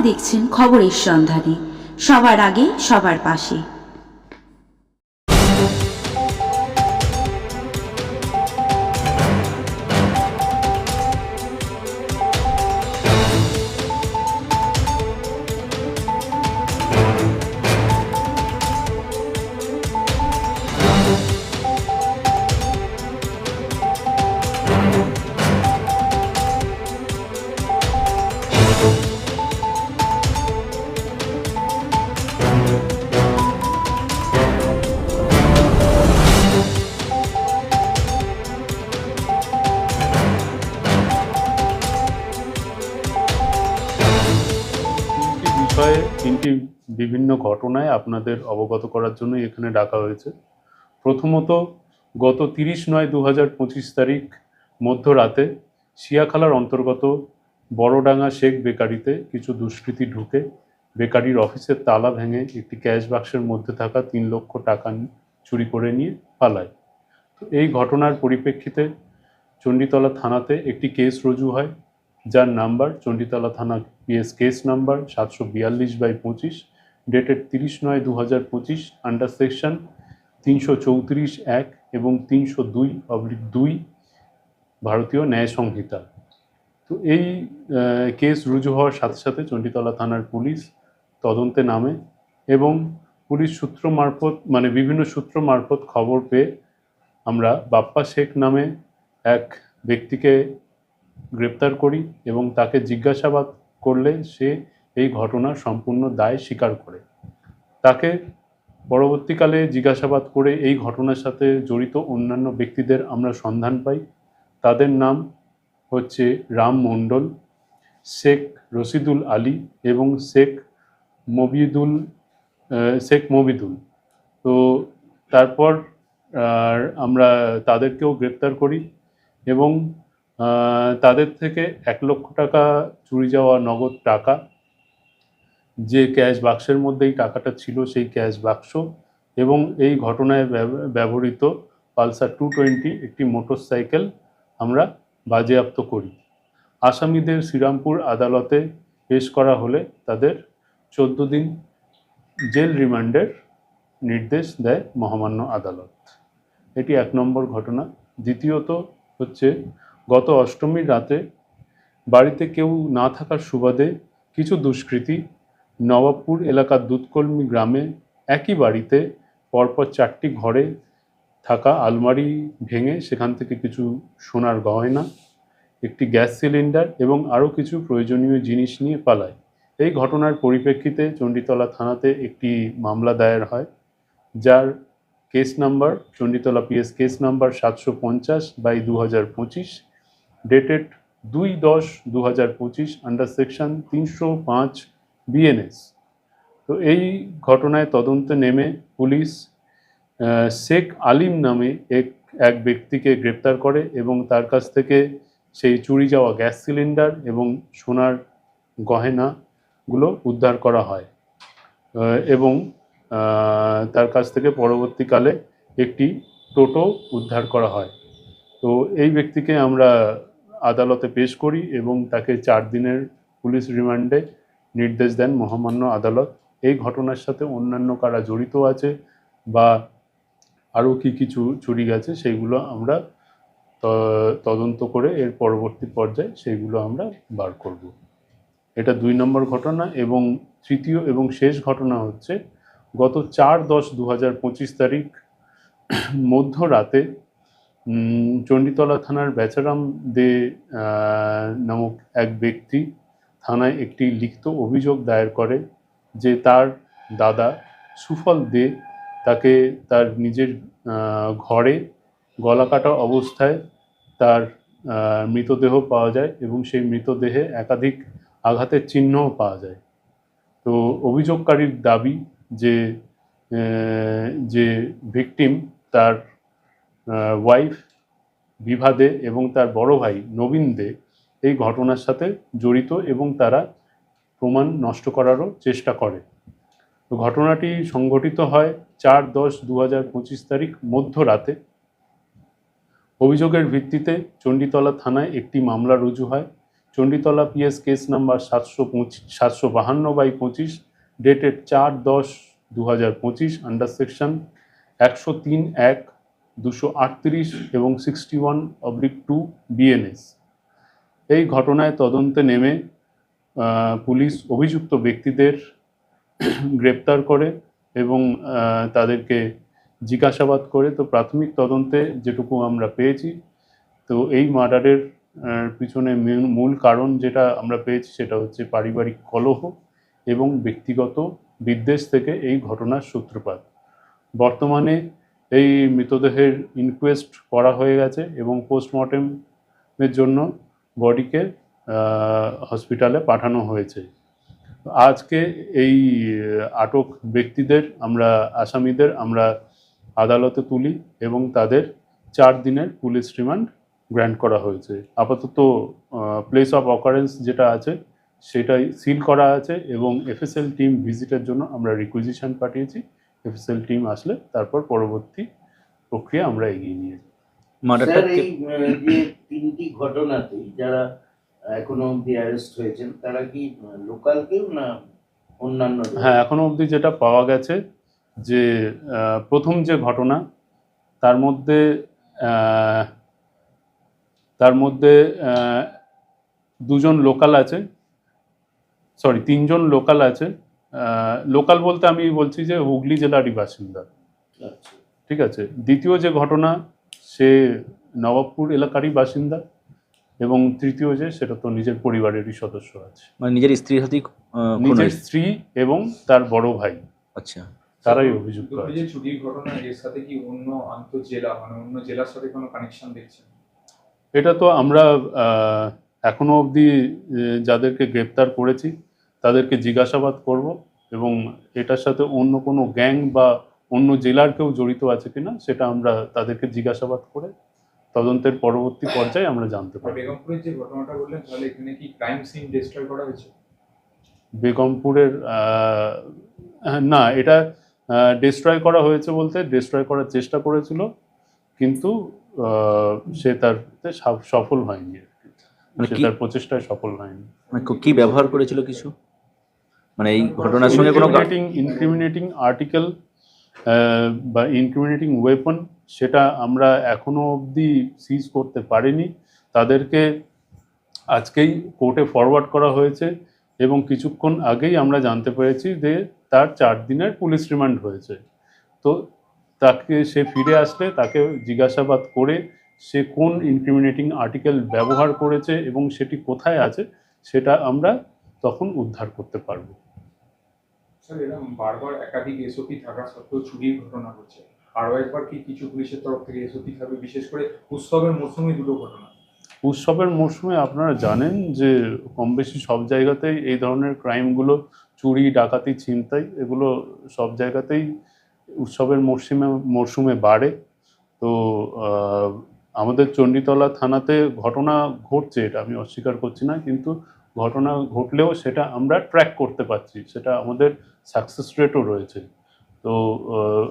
দেখছেন খবরের সন্ধানে, সবার আগে সবার পাশে। তিনটি বিভিন্ন ঘটনায় আপনাদের অবগত করার জন্য এখানে ডাকা হয়েছে। প্রথমত, গত 30/9/2025 তারিখ মধ্যরাতে শিয়াখালার অন্তর্গত বড়ডাঙ্গা শেখ বেকারিতে কিছু দুষ্কৃতী ঢুকে বেকারির অফিসের তালা ভেঙে একটি ক্যাশ বাক্সের মধ্যে থাকা 3 লক্ষ টাকা চুরি করে নিয়ে পালায়। তো এই ঘটনার পরিপ্রেক্ষিতে চণ্ডীতলা থানাতে একটি কেস রুজু হয়, যার নাম্বার চণ্ডীতলা থানা PS case number 742/25, dated 30/9/2025, under section 334(1) এবং 302/2 ভারতীয় ন্যায় সংহিতা। তো এই কেস রুজু হওয়ার সাথে সাথে চণ্ডীতলা থানার পুলিশ তদন্তে নামে এবং পুলিশ সূত্র মারফত বিভিন্ন সূত্র মারফত খবর পেয়ে আমরা বাপ্পা শেখ নামে এক ব্যক্তিকে গ্রেপ্তার করি এবং তাকে জিজ্ঞাসাবাদ করলে সে এই ঘটনার সম্পূর্ণ দায় স্বীকার করে। তাকে পরবর্তীকালে জিজ্ঞাসাবাদ করে এই ঘটনার সাথে জড়িত অন্যান্য ব্যক্তিদের আমরা সন্ধান পাই। তাদের নাম হচ্ছে রাম মণ্ডল, শেখ রশিদুল আলী এবং শেখ মবিদুল। তো তারপর আমরা তাদেরকেও গ্রেপ্তার করি এবং তাদের থেকে 1 লক্ষ টাকা চুরি যাওয়া নগদ টাকা, যে ক্যাশ বাক্সের মধ্যে এই টাকাটা ছিল সেই ক্যাশ বাক্স এবং এই ঘটনায় ব্যবহৃত পালসার 220 একটি মোটরসাইকেল আমরা বাজেয়াপ্ত করি। আসামিদের শ্রীরামপুর আদালতে পেশ করা হলে তাদের 14 দিন জেল রিমান্ডের নির্দেশ দেয় মহামান্য আদালত। এটি 1 নম্বর ঘটনা। দ্বিতীয়ত হচ্ছে, গত অষ্টমীর রাতে বাড়িতে কেউ না থাকার সুবাদে কিছু দুষ্কৃতী নবাবপুর এলাকার দুধকলমি গ্রামে একই বাড়িতে পরপর 4টি ঘরে থাকা আলমারি ভেঙে সেখান থেকে কিছু সোনার গয়না, একটি গ্যাস সিলিন্ডার এবং আরও কিছু প্রয়োজনীয় জিনিস নিয়ে পালায়। এই ঘটনার পরিপ্রেক্ষিতে চণ্ডীতলা থানাতে একটি মামলা দায়ের হয়, যার case number Chanditala PS case number 750/2025, dated 2/10/2025, under section 305 BNS. তো এই ঘটনায় তদন্তে নেমে পুলিশ শেখ আলিম নামে এক ব্যক্তিকে গ্রেপ্তার করে এবং তার কাছ থেকে সেই চুরি যাওয়া গ্যাস সিলিন্ডার এবং সোনার গয়নাগুলো উদ্ধার করা হয় এবং তার কাছ থেকে পরবর্তীকালে একটি টোটো উদ্ধার করা হয়। তো এই ব্যক্তিকে আমরা আদালতে পেশ করি এবং তাকে 4 দিনের পুলিশ রিমান্ডে নির্দেশ দেন মহামান্য আদালত। এই ঘটনার সাথে অন্যান্য কারা জড়িত আছে বা আরও কিছু চুরি গেছে সেইগুলো আমরা তদন্ত করে এর পরবর্তী পর্যায়ে সেইগুলো আমরা বার করব। এটা 2 নম্বর ঘটনা। এবং তৃতীয় এবং শেষ ঘটনা হচ্ছে, গত 4/10/2025 তারিখ মধ্যরাতে চণ্ডীতলা থানার বেচারাম দে নামক এক ব্যক্তি থানায় একটি লিখিত অভিযোগ দায়ের করে যে তার দাদা সুফল দে তাকে তার নিজের ঘরে গলা কাটা অবস্থায় তার মৃতদেহ পাওয়া যায় এবং সেই মৃতদেহে একাধিক আঘাতের চিহ্নও পাওয়া যায়। তো অভিযোগকারীর দাবি যে ভিকটিম তার ওয়াইফ বিভা দে এবং তার বড় ভাই নবীন দে এই ঘটনার সাথে জড়িত এবং তারা প্রমাণ নষ্ট করারও চেষ্টা করে। তো ঘটনাটি সংঘটিত হয় 4/10/2025 তারিখ মধ্যরাতে। অভিযোগের ভিত্তিতে চণ্ডীতলা থানায় একটি মামলা রুজু হয়। Chanditala PS case number 752/25 dated 4/10/2025 under section 103(1), 238 এবং 61/2 বিএনএস। এই ঘটনায় তদন্তে নেমে পুলিশ অভিযুক্ত ব্যক্তিদের গ্রেপ্তার করে এবং তাদেরকে জিজ্ঞাসাবাদ করে। তো প্রাথমিক তদন্তে যেটুকু আমরা পেয়েছি, তো এই মার্ডারের পিছনে মূল কারণ যেটা আমরা পেয়েছি সেটা হচ্ছে পারিবারিক কলহ এবং ব্যক্তিগত বিদ্বেষ থেকে এই ঘটনার সূত্রপাত। বর্তমানে এই মৃতদেহের ইনকোয়েস্ট করা হয়ে গেছে এবং পোস্টমর্টেমের জন্য বডিকে হসপিটালে পাঠানো হয়েছে। আজকে এই আটক ব্যক্তিদের আসামিদের আমরা আদালতে তুলি এবং তাদের 4 দিনের পুলিশ রিমান্ড গ্র্যান্ট করা হয়েছে। আপাতত প্লেস অফ অকারেন্স যেটা আছে সেটাই সিল করা আছে এবং এফএসএল টিম ভিজিটের জন্য আমরা রিকুইজিশন পাঠিয়েছি। এফএসএল টিম আসলে তারপর পরবর্তী প্রক্রিয়া আমরা এগিয়ে নিয়ে যাব। স্যার, এই যে 3টি ঘটনাতেই যারা এখনো অবধি অ্যারেস্ট হয়েছেন তারা কি লোকাল কেউ না অন্যান্য? হ্যাঁ, এখনো অবধি যেটা পাওয়া গেছে যে প্রথম যে ঘটনা তার মধ্যে 2জন লোকাল আছে, 3জন লোকাল আছে। লোকাল বলতে আমি বলছি যে হুগলি জেলারই বাসিন্দা। আচ্ছা। ঠিক আছে। দ্বিতীয় যে ঘটনা সে নবাবপুর এলাকারই বাসিন্দা এবং তৃতীয় যে সেটা তো নিজের পরিবারেরই সদস্য আছে, মানে নিজের স্ত্রীর সাথে নিজের স্ত্রী এবং তার বড় ভাই। আচ্ছা, তারাই অভিযুক্ত এই আছে। যে চুরির ঘটনা, এর সাথে কি অন্য আন্তঃজেলা মানে অন্য জেলার সাথে কোনো কানেকশন দেখছেন? এটা তো আমরা এখনো অবধি যাদেরকে গ্রেপ্তার করেছি তাদেরকে জিজ্ঞাসাবাদ করব এবং এটার সাথে অন্য কোনো গ্যাং বা অন্য জেলার কেউ জড়িত আছে কিনা সেটা আমরা তাদেরকে জিজ্ঞাসাবাদ করে তদন্তের পরবর্তী পর্যায়ে আমরা জানতে পারি। বেগমপুরের যে ঘটনাটা বললেন, তাহলে এখানে কি ক্রাইম সিন ডিস্ট্রয় করা হয়েছে? বেগমপুরের না, এটা ডিস্ট্রয় করা হয়েছে বলতে ডিস্ট্রয় করার চেষ্টা করেছিল কিন্তু সে তারতে সফল হয়নি আর কি। মানে সে কি- তার প্রচেষ্টায় সফল হয়নি। মানে কি ব্যবহার করেছিল কিছু, মানে এই ঘটনার সঙ্গে কোনো ইনক্রিমিনেটিং আর্টিকেল বা ইনক্রিমিনেটিং ওয়েপন সেটা আমরা এখনো অবধি সিজ করতে পারিনি। তাদেরকে আজকেই কোর্টে ফরওয়ার্ড করা হয়েছে এবং কিছুক্ষণ আগেই আমরা জানতে পেরেছি যে তার 4 দিনের পুলিশ রিমান্ড হয়েছে। তো সে ফিরে আসলে তাকে জিজ্ঞাসাবাদ করে সে কোন ইনক্রিমিনেটিং আর্টিকেল ব্যবহার করেছে এবং সেটি কোথায় আছে সেটা আমরা তখন উদ্ধার করতে পারবো। স্যার, এরকম বারবার একাধিক এসওপি থাকা সত্ত্বেও চুরির ঘটনা হচ্ছে। আরও একবার কি কিছু পুলিশের তরফ থেকে এসওপি থাকবে, বিশেষ করে উৎসবের মৌসুমে দুটো ঘটনা? উৎসবের মরশুমে আপনারা জানেন যে কম বেশি সব জায়গাতেই এই ধরনের ক্রাইমগুলো, চুরি, ডাকাতি, ছিনতাই, এগুলো সব জায়গাতেই উৎসবের মরশুমে বাড়ে। তো আমাদের চণ্ডীতলা থানাতে ঘটনা ঘটছে, এটা আমি অস্বীকার করছি না, কিন্তু ঘটনা ঘটলেও সেটা আমরা ট্র্যাক করতে পারছি, সেটা আমাদের সাকসেস রেটও রয়েছে। তো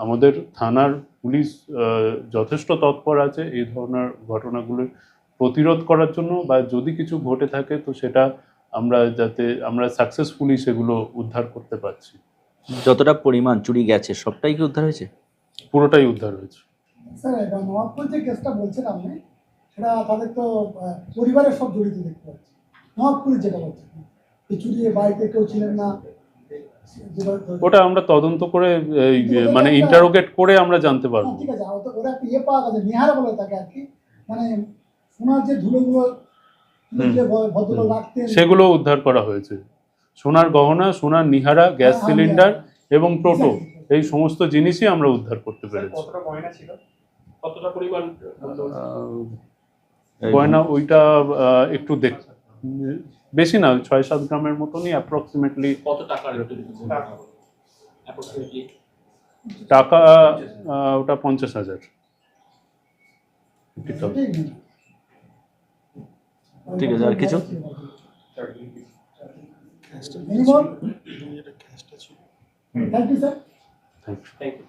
আমাদের থানার পুলিশ যথেষ্ট তৎপর আছে এই ধরনের ঘটনাগুলো প্রতিরোধ করার জন্য, বা যদি কিছু ঘটে থাকে তো সেটা আমরা সাকসেসফুলি সেগুলো উদ্ধার করতে পারছি। যতটা পরিমাণ চুরি গেছে সবটাই কি উদ্ধার হয়েছে? পুরোটাই উদ্ধার হয়েছে। স্যার, নবাবপুর যে কেসটা বলছেন আপনি, সেটা তাদের তো পরিবারের সব জড়িত দেখতে পাচ্ছি। নবাবপুরে যেটা বলছেন এই চুরি, বাড়িতে কেউ ছিলেন না, ওটা আমরা তদন্ত করে মানে ইন্টারোগেট করে আমরা জানতে পারবো। ঠিক আছে, ওরা একটা পাওয়া গেছে, নিহারা বলে তাকে আর কি, মানে সোনার যে ধুলোগুলো যে ভদ্রলোক রাখতেন সেগুলো উদ্ধার করা হয়েছে। সোনার গহনা, সোনার নিহারা, গ্যাস সিলিন্ডার এবং টোটো, এই সমস্ত জিনিসই আমরা উদ্ধার করতে পেরেছি। কতটা গয়না ছিল, কতটা পরিমাণ গয়না ওইটা একটু বেশি না, 6-7 গ্রামের মতনই অ্যাপ্রক্সিমেটলি। কত টাকা? টাকা ওটা 50,000। ঠিক আছে, আর কিছু? Thank you sir. Thank you. Thank you.